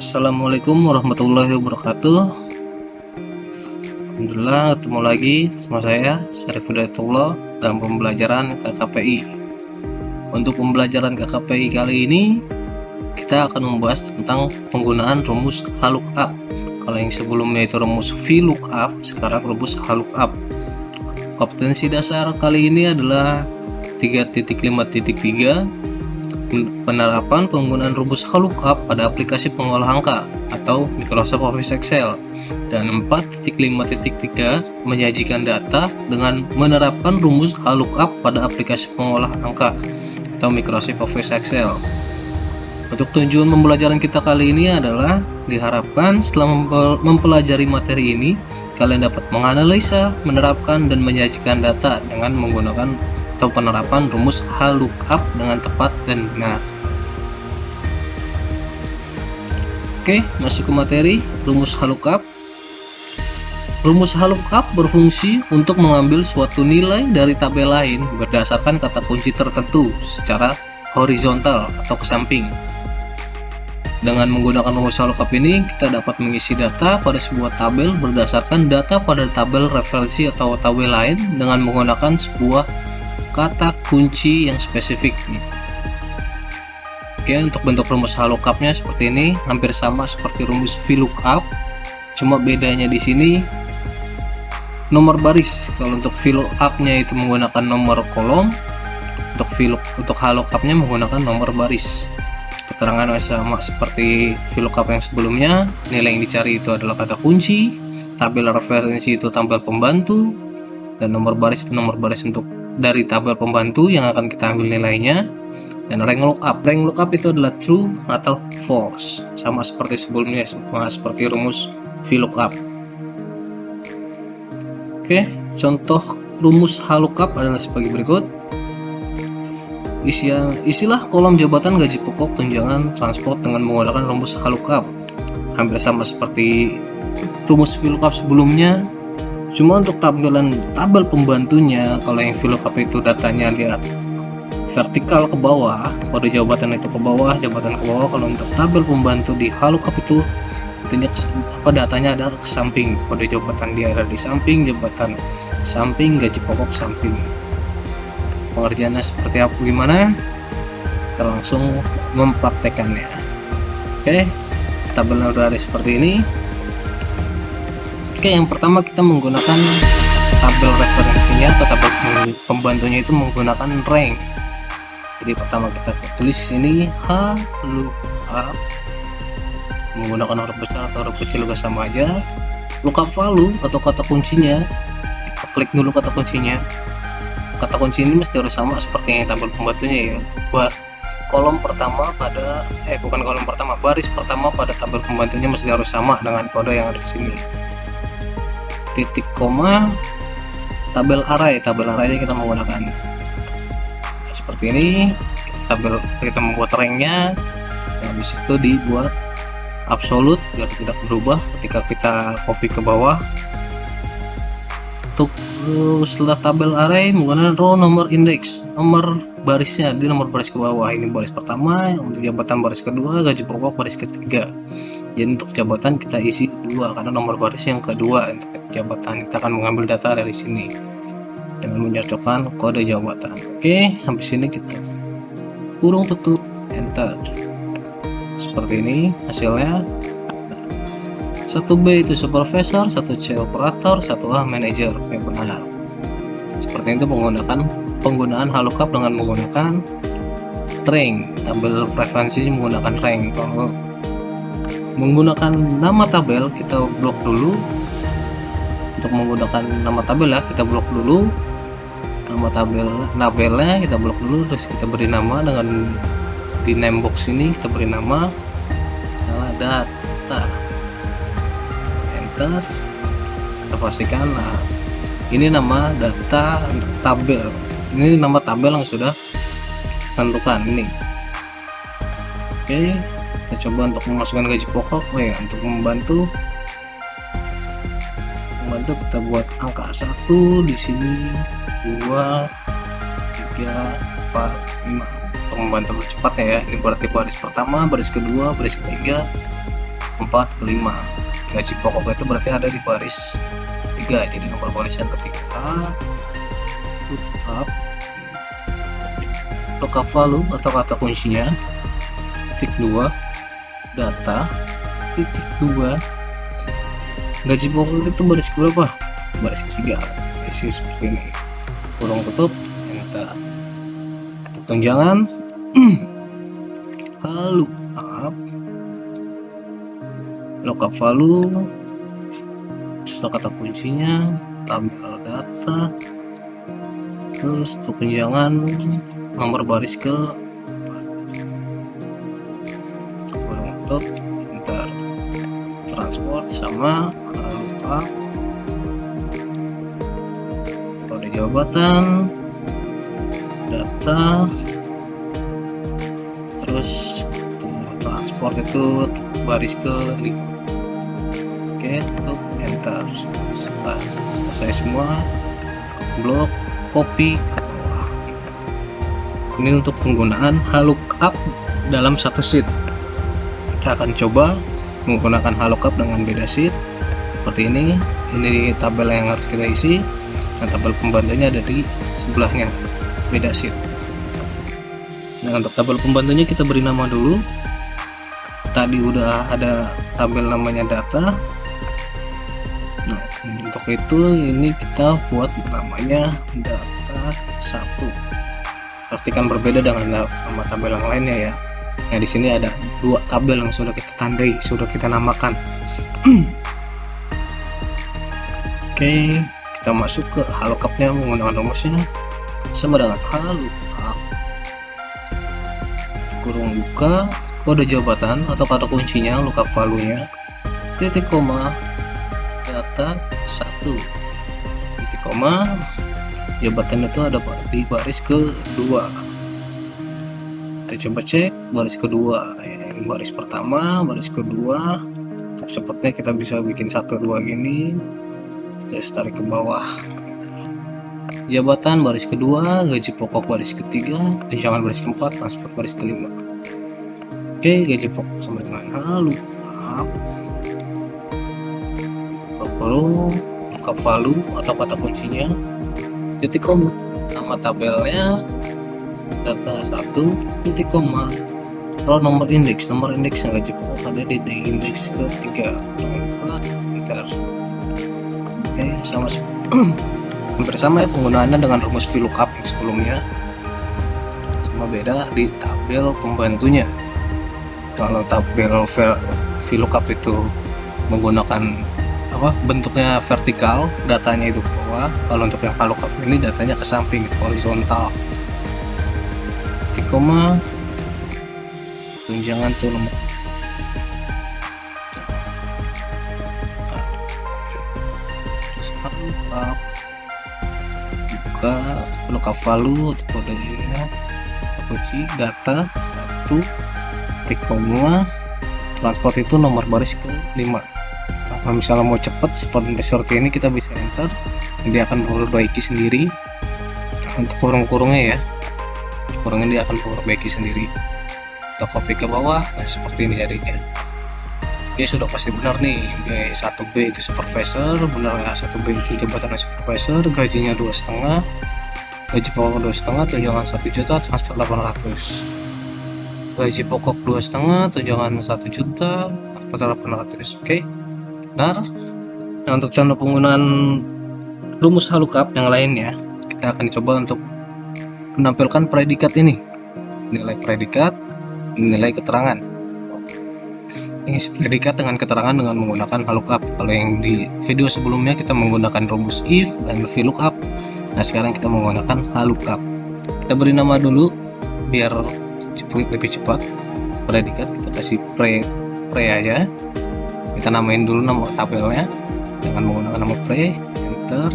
Assalamualaikum warahmatullahi wabarakatuh. Alhamdulillah ketemu lagi sama saya Syarif Hidayatullah dalam pembelajaran KKPI. Untuk pembelajaran KKPI kali ini kita akan membahas tentang penggunaan rumus HLOOKUP. Kalau yang sebelumnya itu rumus VLOOKUP, sekarang rumus HLOOKUP. Kompetensi dasar kali ini adalah 3.5.3 penerapan penggunaan rumus HLOOKUP pada aplikasi pengolah angka atau Microsoft Office Excel, dan 4.5.3 menyajikan data dengan menerapkan rumus HLOOKUP pada aplikasi pengolah angka atau Microsoft Office Excel. Untuk tujuan pembelajaran kita kali ini adalah diharapkan setelah mempelajari materi ini kalian dapat menganalisa, menerapkan, dan menyajikan data dengan menggunakan atau penerapan rumus HLOOKUP dengan tepat dan benar. Oke, masuk ke materi rumus HLOOKUP. Rumus HLOOKUP berfungsi untuk mengambil suatu nilai dari tabel lain berdasarkan kata kunci tertentu secara horizontal atau ke samping. Dengan menggunakan rumus HLOOKUP ini, kita dapat mengisi data pada sebuah tabel berdasarkan data pada tabel referensi atau tabel lain dengan menggunakan sebuah kata kunci yang spesifik. Oke, untuk bentuk rumus HLOOKUP-nya seperti ini, hampir sama seperti rumus VLOOKUP, cuma bedanya di sini nomor baris. Kalau untuk VLOOKUP-nya itu menggunakan nomor kolom, untuk HLOOKUP-nya menggunakan nomor baris. Keterangan sama seperti VLOOKUP yang sebelumnya, nilai yang dicari itu adalah kata kunci, tabel referensi itu tabel pembantu, dan nomor baris itu nomor baris untuk dari tabel pembantu yang akan kita ambil nilainya. Dan rank lookup itu adalah true atau false, sama seperti sebelumnya, sama seperti rumus VLOOKUP. Oke, contoh rumus HLOOKUP adalah sebagai berikut. Isilah kolom jabatan gaji pokok tunjangan transport dengan menggunakan rumus HLOOKUP. Hampir sama seperti rumus VLOOKUP sebelumnya, cuma untuk tabel pembantunya, kalau yang VLOOKUP itu datanya lihat vertikal ke bawah, kode jabatan itu ke bawah, jabatan ke bawah. Kalau untuk tabel pembantu di HLOOKUP itu datanya ada ke samping, kode jabatan dia ada di samping, jabatan samping, gaji pokok samping. Pengerjaannya seperti apa gimana? Kita langsung mempraktekannya. Oke, tabelnya udah ada seperti ini. Oke, yang pertama kita menggunakan tabel referensinya atau tabel pembantunya itu menggunakan rank. Jadi pertama kita tulis sini HLOOKUP, menggunakan huruf besar atau huruf kecil juga sama aja. Lookup value atau kata kuncinya, kita klik dulu kata kuncinya. Kata kunci ini mesti harus sama seperti yang tabel pembantunya ya. Buat kolom pertama pada baris pertama pada tabel pembantunya mesti harus sama dengan kode yang ada di sini. Titik koma, tabel arraynya kita menggunakan seperti ini. Kita membuat ranknya, habis itu dibuat absolut biar tidak berubah ketika kita copy ke bawah. Untuk setelah tabel array menggunakan row nomor index, nomor barisnya di nomor baris ke bawah. Ini baris pertama, untuk jabatan baris kedua, gaji pokok baris ketiga. Jadi untuk jabatan kita isi 2 karena nomor baris yang kedua untuk jabatan. Kita akan mengambil data dari sini dengan menyocokkan kode jabatan. Oke, sampai sini kita kurung tutup, enter. Seperti ini hasilnya. 1B itu supervisor, 1C operator, 1A manager. Oke, benar. Seperti itu penggunaan HLOOKUP dengan menggunakan rank. Tabel referensinya menggunakan rank. Kalau menggunakan nama tabel kita blok dulu. Untuk menggunakan nama tabel ya, kita blok dulu nama tabelnya kita blok dulu, terus kita beri nama dengan di name box ini kita beri nama misalnya data, enter. Kita pastikan ini nama data untuk tabel, ini nama tabel yang sudah tentukan ini. Oke, kita coba untuk memasukkan gaji pokok. Untuk membantu kita buat angka 1 di sini, 2, 3, 4, 5 untuk membantu percepat ya. Ini berarti baris pertama, baris kedua, baris ketiga, 4 ke 5. Gaji pokok itu berarti ada di baris 3, jadi nomor baris yang ketiga. Lookup lookup value atau kata kuncinya titik 2 data titik 2 gaji pokok itu baris berapa? Baris ketiga. Isi seperti ini, kurung tutup, enter. Untuk tunjangan lookup value atau kata kuncinya tabel data, terus untuk tunjangan nomor baris ke 4, kurung tutup, enter. Transport sama lookup kode jabatan, data, terus transport itu baris ke 5. Oke, tutup, enter. Setelah selesai semua, blok, copy ke bawah. Ini untuk penggunaan lookup dalam satu sheet. Kita akan coba menggunakan lookup dengan beda sheet seperti ini. Ini tabel yang harus kita isi, dan tabel pembantunya ada di sebelahnya, beda sheet. Nah, untuk tabel pembantunya kita beri nama dulu. Tadi udah ada tabel namanya data. Nah, untuk itu ini kita buat namanya data 1. Pastikan berbeda dengan nama tabel yang lainnya ya. Nah, di sini ada 2 tabel yang sudah kita tandai, sudah kita namakan. Oke, kita masuk ke lookup-nya menggunakan rumusnya sama dengan lookup kurung buka kode jabatan atau kata kuncinya lookup value-nya titik koma data 1 titik koma jabatan itu ada di baris kedua. Kita coba cek baris kedua, baris pertama, baris kedua. Sepertinya kita bisa bikin 1 2 gini, terus tarik ke bawah. Jabatan baris kedua, gaji pokok baris ketiga, tunjangan baris keempat, transport baris kelima. Oke, gaji pokok sama dengan lookup lookup value atau kata kuncinya titik koma, nama tabelnya data 1 titik koma, row nomor indeks yang gaji pokok ada di indeks ketiga, enter. Oke, sama hampir sama ya penggunaannya dengan rumus VLOOKUP yang sebelumnya, cuma beda di tabel pembantunya. Kalau tabel VLOOKUP itu menggunakan bentuknya vertikal, datanya itu ke bawah. Kalau untuk yang VLOOKUP ini datanya ke samping, horizontal. Titik koma, tunjangan tuh nomor. Terus lookup buka lookup value atau kodenya kunci data 1 titik koma, transport itu nomor baris ke 5. Kalau misalnya mau cepat seperti ini kita bisa enter, dia akan memperbaiki sendiri. Untuk kurung-kurungnya ya, kurungnya dia akan memperbaiki sendiri. Kita copy ke bawah, nah seperti ini jadinya. Dia sudah pasti benar nih, B1B itu supervisor, benar ya, 1B itu jabatan supervisor, gajinya 2,5, gaji pokok 2,5, tunjangan 1 juta, transport 800. Gaji pokok 2,5, tunjangan 1 juta, transport 800. Oke, benar. Nah, untuk contoh penggunaan rumus lookup yang lainnya, kita akan coba untuk menampilkan predikat ini, nilai predikat, nilai keterangan. Mengisi predikat dengan keterangan dengan menggunakan lookup. Kalau yang di video sebelumnya kita menggunakan rumus if dan VLOOKUP. Nah, sekarang kita menggunakan lookup. Kita beri nama dulu biar lebih cepat. Predikat kita kasih pre aja. Kita namain dulu nama tabelnya dengan menggunakan nama pre, enter.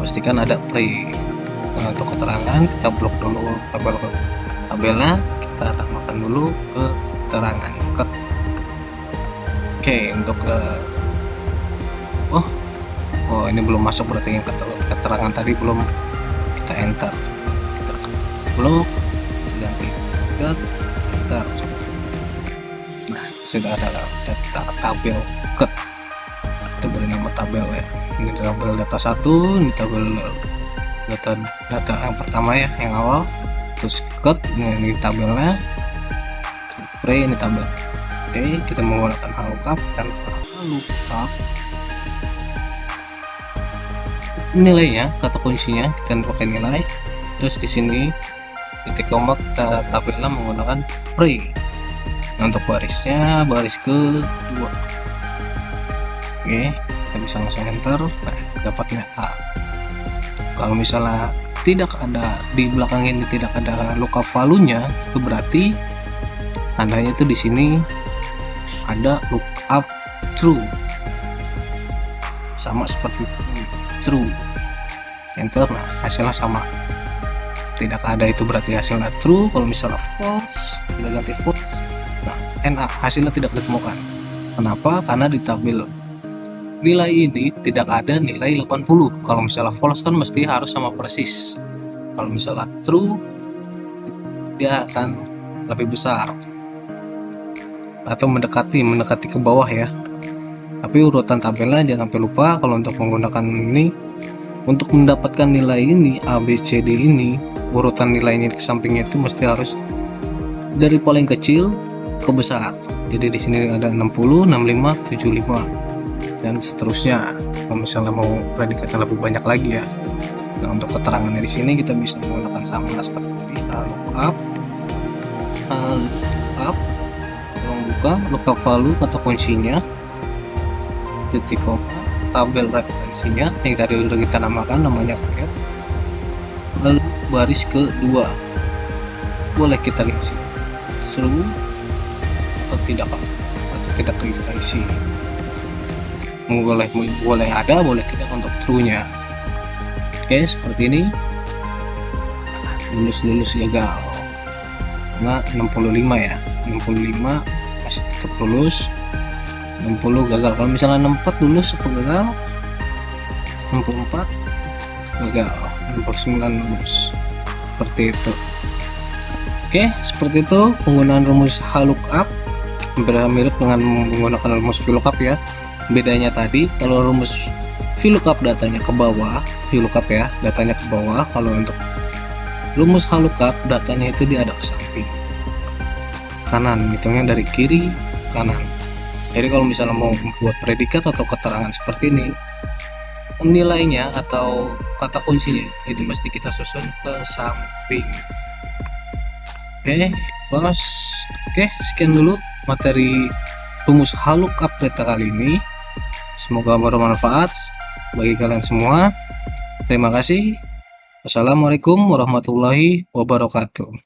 Pastikan ada pre. Nah, untuk keterangan kita blok dulu tabelnya, kita tambahkan dulu keterangan. Oke, untuk oh ini belum masuk, berarti yang keterangan tadi belum kita enter. Kita blok, ganti enter. Nah, sudah ada data tabel cut, kita beri nama tabel ya. Ini tabel data 1, ini tabel data yang pertama ya, yang awal, terus cut, ini tabelnya, pre, ini tabel. Oke, kita menggunakan lookup dan lookup nilainya, kata kuncinya kita pakai nilai, terus di sini titik koma kita tabelnya menggunakan pre. Nah, untuk barisnya baris kedua. Oke, kita bisa langsung enter. Nah, dapatnya A. Kalau misalnya tidak ada di belakang ini, tidak ada lookup value-nya, itu berarti tandanya itu di sini ada lookup true, sama seperti true. Enter. Nah, hasilnya sama, tidak ada, itu berarti hasilnya true. Kalau misalnya false, kita ganti false. Nah, NA, hasilnya tidak ditemukan. Kenapa? Karena di tabel nilai ini tidak ada nilai 80. Kalau misalnya false kan mesti harus sama persis. Kalau misalnya true, dia akan lebih besar atau mendekati ke bawah ya. Tapi urutan tabelnya jangan sampai lupa. Kalau untuk menggunakan ini, untuk mendapatkan nilai ini A, B, C, D ini, urutan nilainya ke sampingnya itu mesti harus dari paling kecil ke besar. Jadi di sini ada 60, 65, 75 dan seterusnya. Kalau misalnya mau predikatnya lebih banyak lagi ya. Nah, untuk keterangannya di sini kita bisa menggunakan sama seperti ini, lookup, buka lookup value kata kuncinya, titik koma, tabel referensinya yang tadi sudah kita namakan namanya get, lalu baris kedua boleh kita isi true atau tidak kita isi, boleh ada, boleh tidak untuk true nya. Oke, seperti ini. Lulus gagal nah 65 ya, 65 masih tetap lulus, 60 gagal. Kalau misalnya 64 lulus apa gagal, 64 gagal, 69 lulus, seperti itu. Oke, seperti itu penggunaan rumus lookup, mirip dengan menggunakan rumus VLOOKUP ya. Bedanya tadi kalau rumus VLOOKUP datanya ke bawah, VLOOKUP ya datanya ke bawah. Kalau untuk rumus lookup datanya itu dia ada ke samping kanan, hitungnya dari kiri kanan. Jadi kalau misalnya mau membuat predikat atau keterangan seperti ini, nilainya atau kata kuncinya itu mesti kita susun ke samping. Oke bos, oke sekian dulu materi rumus lookup kita kali ini. Semoga bermanfaat bagi kalian semua. Terima kasih. Wassalamualaikum warahmatullahi wabarakatuh.